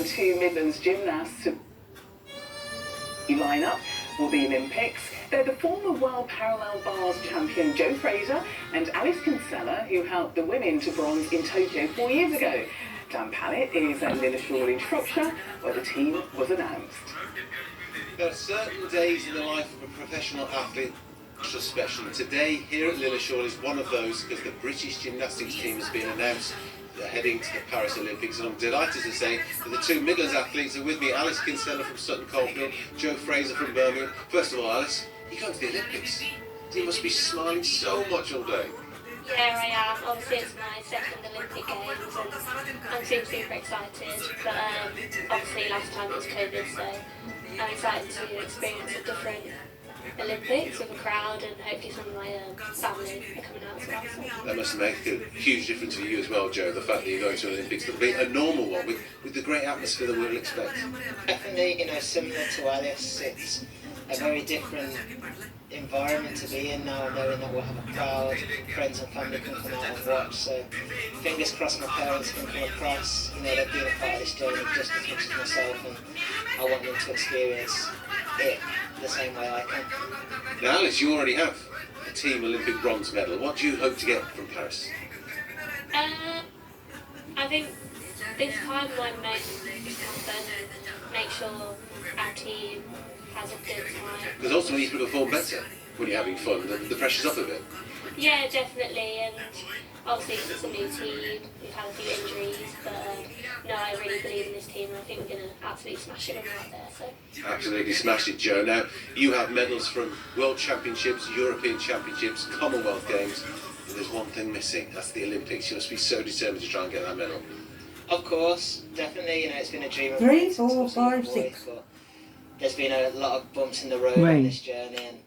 and two Midlands gymnasts to line up for the Olympics. They're the former world parallel bars champion Joe Fraser and Alice Kinsella, who helped the women to bronze in Tokyo 4 years ago. Dan Pallet is at Lilleshall in Shropshire, where the team was announced. There are certain days in the life of a professional athlete which are special. Today, here at Lilleshall is one of those, because the British gymnastics team has been announced. They're heading to the Paris Olympics, and I'm delighted to say that the two Midlands athletes are with me. Alice Kinsella from Sutton Coldfield, Joe Fraser from Birmingham. First of all, Alice, you're going to the Olympics. You must be smiling so much all day. Yeah, I am. Obviously, it's my second Olympic Games, and I'm super excited. But obviously, last time it was COVID, so I'm excited to experience a different Olympics with a crowd, and hopefully some of my family are coming out as well. So. That must make a huge difference for you as well, Joe, the fact that you're going to an Olympics. It'll be a normal one with the great atmosphere that we'll expect. Definitely, similar to Alice, it's a very different environment to be in now, knowing that we'll have a crowd, friends and family can come out and watch, so fingers crossed my parents can come across. They've been a part of this journey just as much as myself, and I want them to experience it the same way I can. Now, Alice, you already have a team Olympic bronze medal. What do you hope to get from Paris? I think this time my most happen, make sure our team has a good time. Because ultimately you can perform better when you're having fun. The pressure's up a bit. Yeah, definitely, and obviously it's a new team, we've had a few injuries, but no, I really believe in this team, and I think we're going to absolutely smash it when we're out there. So. Absolutely smash it, Joe. Now, you have medals from World Championships, European Championships, Commonwealth Games, but there's one thing missing, that's the Olympics. You must be so determined to try and get that medal. Of course, definitely, it's been a dream of 3, 4, 5, 6. There's been a lot of bumps in the road on this journey, and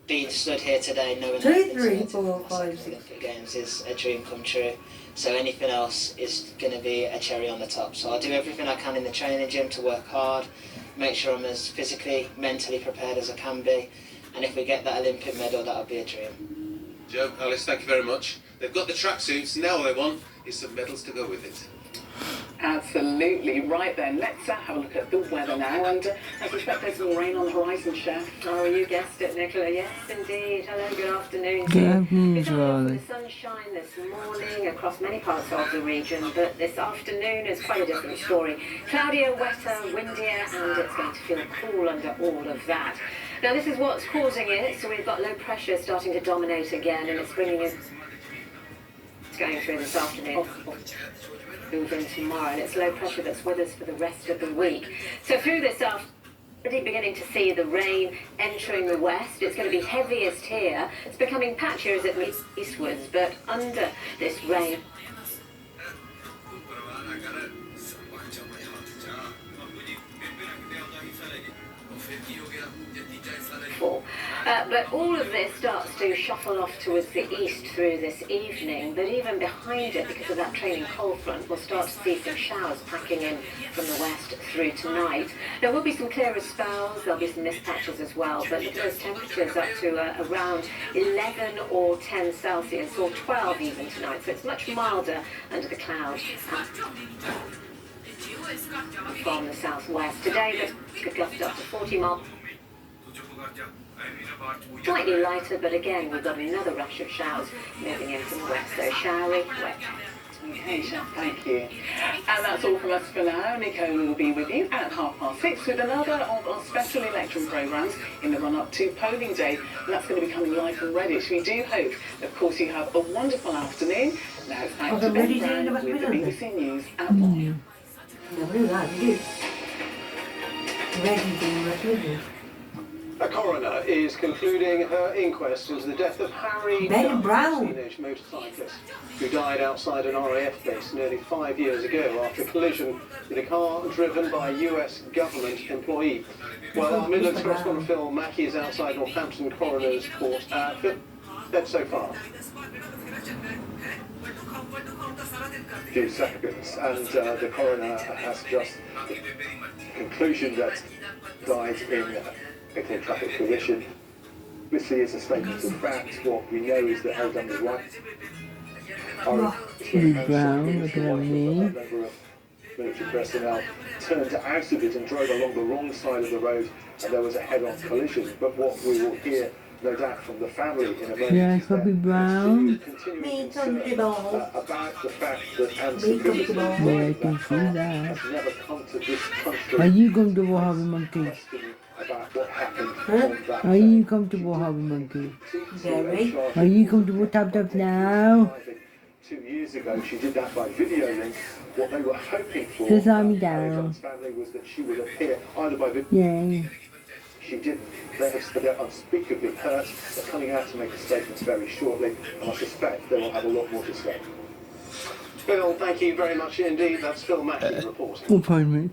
being stood here today knowing 2, 3, 4, 5, 6 Olympic Games is a dream come true. So anything else is going to be a cherry on the top. So I'll do everything I can in the training gym to work hard, make sure I'm as physically, mentally prepared as I can be, and if we get that Olympic medal, that'll be a dream. Joe, Alice, thank you very much. They've got the tracksuits, now all they want is some medals to go with it. Absolutely. Right then, let's have a look at the weather now, and I suspect there's some rain on the horizon, Chef. Oh, you guessed it, Nicola. Yes, indeed. Hello, good afternoon. Good afternoon, Charlie. The sunshine this morning across many parts of the region, but this afternoon is quite a different story. Cloudier, wetter, windier, and it's going to feel cool under all of that. Now, this is what's causing it. So we've got low pressure starting to dominate again, and it's bringing in... It's going through this afternoon. Moving tomorrow, and it's low pressure that's with us for the rest of the week. So through this afternoon, already beginning to see the rain entering the west. It's going to be heaviest here. It's becoming patchier as it moves eastwards, but under this rain, but all of this starts to shuffle off towards the east through this evening, but even behind it, because of that trailing cold front, we'll start to see some showers packing in from the west through tonight. There will be some clearer spells, there'll be some mist patches as well, but look at those temperatures up to around 11 or 10 Celsius, or 12 even tonight, so it's much milder under the clouds. From the southwest. Today, this could gust up to 40 miles. Slightly lighter, but again, we've got another rush of showers moving in from the west, so showery, wet. Okay, Chef, thank you. And that's all from us for now. Nicola will be with you at 6:30 with another of our special election programmes in the run-up to polling day. And that's going to be coming live from Redditch. We do hope, of course, you have a wonderful afternoon. Now it's back to Ben Brown with the BBC News at 1. A coroner is concluding her inquest into the death of Harry Dunn, a teenage motorcyclist who died outside an RAF base nearly 5 years ago after a collision with a car driven by a US government employee. Well, Midlands correspondent Phil Mackey is outside Northampton Coroner's Court. That's so far. Few seconds, and the coroner has just conclusion that died in a traffic collision. This is a statement of fact. What we know is that Harry Dunn was right. Brown, look at me. military personnel turned out of it and drove along the wrong side of the road, and there was a head-on collision. But what we will hear, no doubt, from the family in a moment, Yeah, Bobby Brown. continuing concern about the fact that Yeah, I can see that. has never come to this country. Are you comfortable, Harvey Monkey? About what happened on that Are you comfortable, Harvey Monkey? Very. Are you comfortable, Tap Tap now? 2 years ago, she did that by video link. What they were hoping for, Just let me down. family, was that she would appear either by video. Yeah. She didn't. They have said they're unspeakably hurt. They're coming out to make a statement very shortly, and I suspect they will have a lot more to say. Phil, thank you very much indeed. That's Phil Mackey reporting. Oh, pardon me.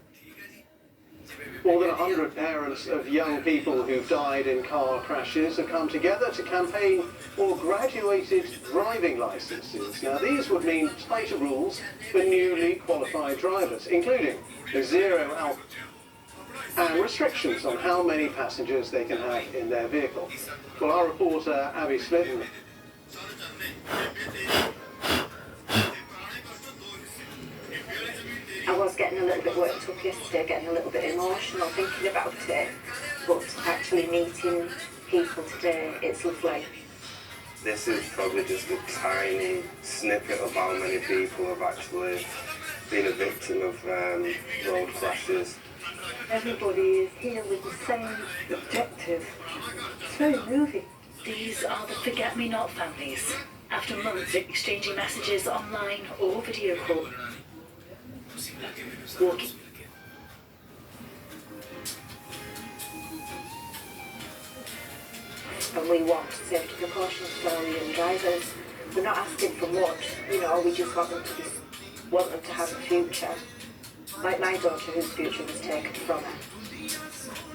More than 100 parents of young people who've died in car crashes have come together to campaign for graduated driving licences. Now, these would mean tighter rules for newly qualified drivers, including a zero alcohol and restrictions on how many passengers they can have in their vehicle. Well, our reporter, Abby Smitten. I was getting a little bit worked up yesterday, getting a little bit emotional thinking about it, but actually meeting people today, it's lovely. This is probably just a tiny snippet of how many people have actually been a victim of road crashes. Everybody is here with the same objective. It's very moving. These are the forget-me-not families. After months exchanging messages online or video call, walking. And we want safety precautions for our young drivers. We're not asking for much, you know, we just want them to have a future. Like my daughter, whose future was taken from her.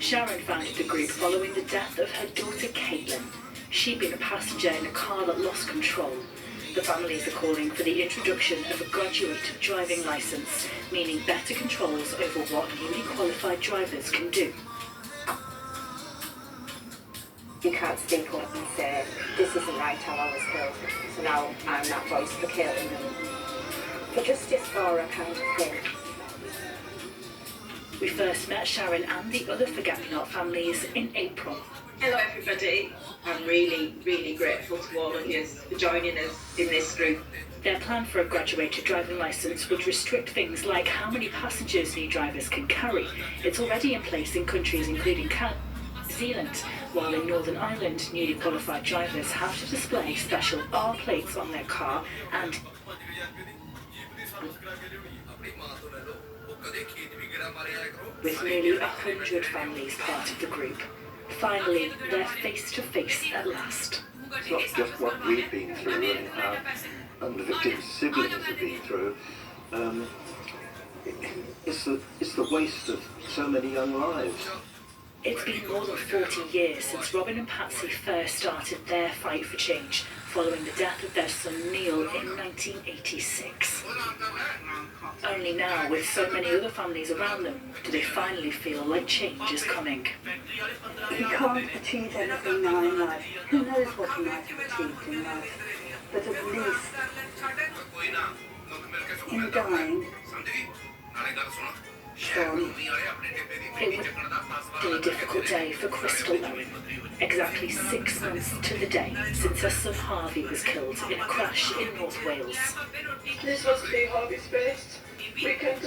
Sharon founded the group following the death of her daughter Caitlin. She'd been a passenger in a car that lost control. The families are calling for the introduction of a graduated driving licence, meaning better controls over what newly qualified drivers can do. You can't speak up and say, this isn't right how I was killed, so now I'm that voice for Caitlin. For justice for her kind of thing. We first met Sharon and the other Forget-Me-Not families in April. Hello everybody. I'm really, really grateful to all of you for joining us in this group. Their plan for a graduated driving licence would restrict things like how many passengers new drivers can carry. It's already in place in countries including Canada and New Zealand, while in Northern Ireland, newly qualified drivers have to display special R plates on their car and with nearly 100 families part of the group. Finally, they're face to face at last. It's not just what we've been through and the victims' siblings have been through. It's the waste of so many young lives. It's been more than 40 years since Robin and Patsy first started their fight for change, following the death of their son Neil in 1986. Only now, with so many other families around them, do they finally feel like change is coming. You can't achieve anything now in life. Who knows what you might have achieved in life? But at least, in dying, It would be a difficult day for Crystal Owen. Exactly 6 months to the day since her son Harvey was killed in a crash in North Wales. This was to be Harvey's first weekend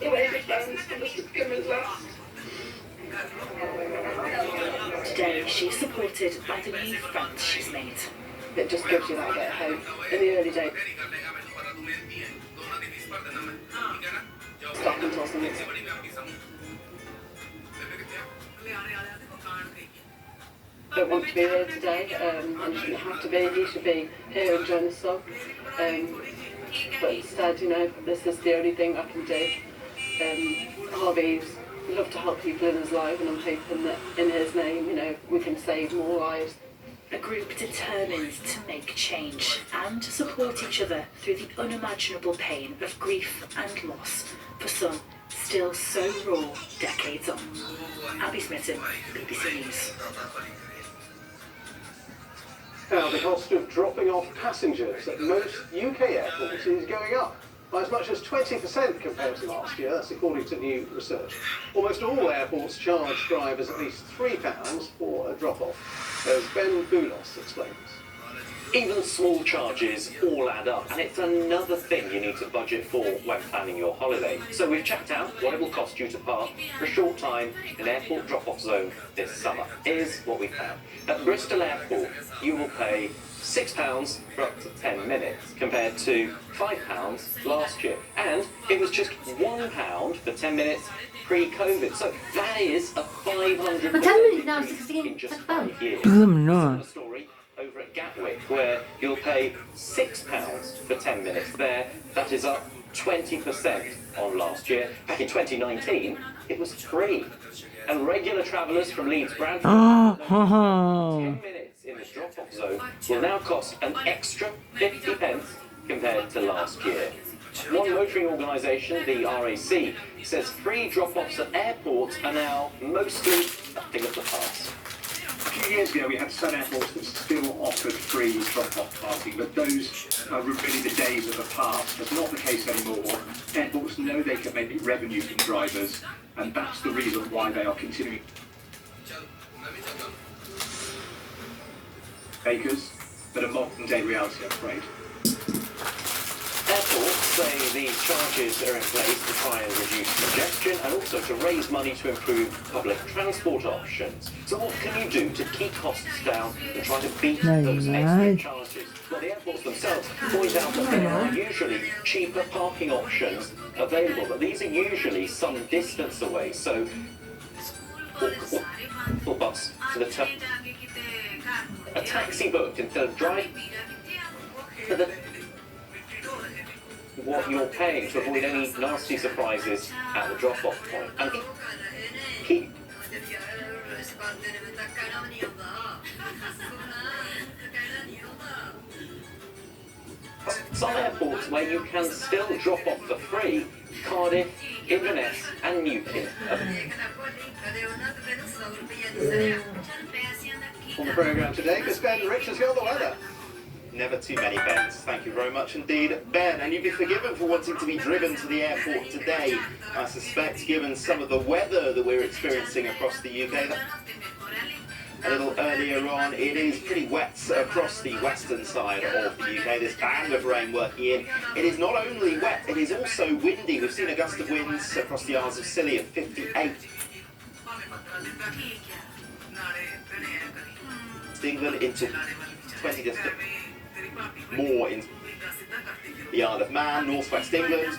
away with friends, and this would come as last. Today she's supported by the new friends she's made. It just gives you that bit of hope in the early days. Stop until something. Don't want to be here today, and shouldn't have to be. He should be here enjoying the sun. But instead, you know, this is the only thing I can do. Harvey's love to help people in his life, and I'm hoping that in his name, you know, we can save more lives. A group determined to make change and to support each other through the unimaginable pain of grief and loss, for some still so raw decades on. Abby Smitten, BBC News. Now, the cost of dropping off passengers at most UK airports is going up. by as much as 20% compared to last year. That's according to new research. Almost all airports charge drivers at least £3 for a drop-off, as Ben Boulos explains. Even small charges all add up, and it's another thing you need to budget for when planning your holiday. So we've checked out what it will cost you to park for a short time in an airport drop-off zone this summer. Here's what we found. At Bristol Airport, you will pay £6 for up to 10 minutes, compared to £5 last year. And it was just £1 for 10 minutes pre-COVID. So that is a 500% increase in just 5 years. Similar story over at Gatwick, where you'll pay £6 for 10 minutes there. That is up 20% on last year. Back in 2019, it was free. And regular travellers from Leeds Bradford, 10 minutes in the drop-off zone will now cost an extra 50p compared to last year. One motoring organisation, the RAC, says free drop-offs at airports are now mostly a thing of the past. A few years ago, we had some airports that still offered free drop-off parking, but those are really the days of the past. That's not the case anymore. Airports know they can make revenue from drivers, and that's the reason why they are continuing. Bakers, but a modern-day reality, I'm afraid. Airports say these charges are in place to try and reduce congestion and also to raise money to improve public transport options. So what can you do to keep costs down and try to beat those extra charges? Well, the airports themselves point out that there are usually cheaper parking options available, but these are usually some distance away, so or bus to the a taxi booked instead of driving for the what you're paying to avoid any nasty surprises at the drop-off point. And keep some airports where you can still drop off for free: Cardiff, Inverness and Newquay. On the programme today, because Ben Richards got the weather. Never too many Bens. Thank you very much indeed, Ben. And you'd be forgiven for wanting to be driven to the airport today, I suspect, given some of the weather that we're experiencing across the UK. A little earlier on, it is pretty wet across the western side of the UK. This band of rain working in. It is not only wet, it is also windy. We've seen a gust of winds across the Isles of Scilly of 58. England into 20 distant. More in the Isle of Man, northwest England,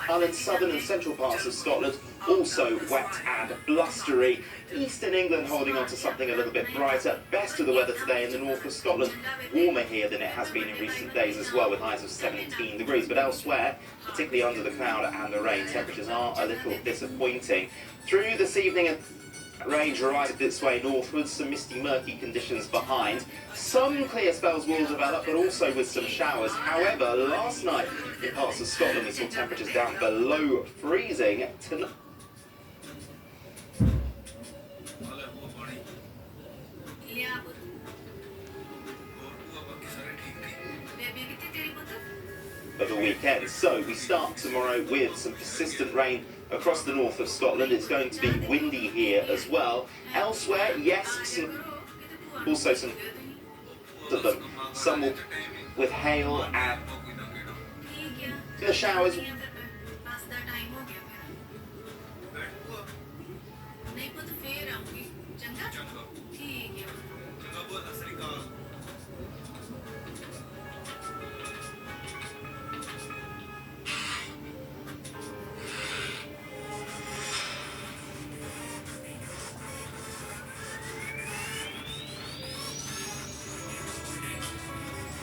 and in southern and central parts of Scotland, also wet and blustery. Eastern England holding on to something a little bit brighter. Best of the weather today in the north of Scotland. Warmer here than it has been in recent days as well, with highs of 17 degrees. But elsewhere, particularly under the cloud and the rain, temperatures are a little disappointing. Through this evening, range rises its way northwards, some misty, murky conditions behind. Some clear spells will develop, but also with some showers. However, last night in parts of Scotland we saw temperatures down below freezing. Tonight, of the weekend. So we start tomorrow with some persistent rain across the north of Scotland. It's going to be windy here as well. Elsewhere, yes, also some of them. Some will, with hail and the showers.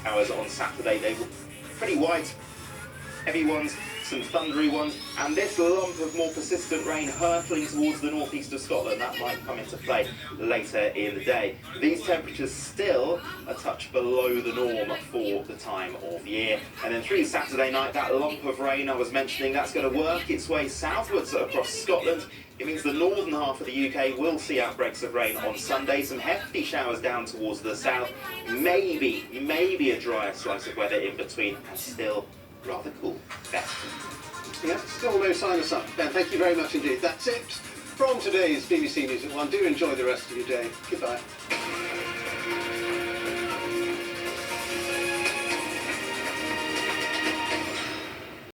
Hours on Saturday, they were pretty wide, heavy ones, some thundery ones, and this lump of more persistent rain hurtling towards the northeast of Scotland, that might come into play later in the day. These temperatures still a touch below the norm for the time of year. And then through Saturday night, that lump of rain I was mentioning, that's going to work its way southwards across Scotland. It means the northern half of the UK will see outbreaks of rain on Sunday, some hefty showers down towards the south, maybe a drier slice of weather in between, and still rather cool. Ben. Yeah, still no sign of sun. Ben, thank you very much indeed. That's it from today's BBC News at 1. Do enjoy the rest of your day. Goodbye.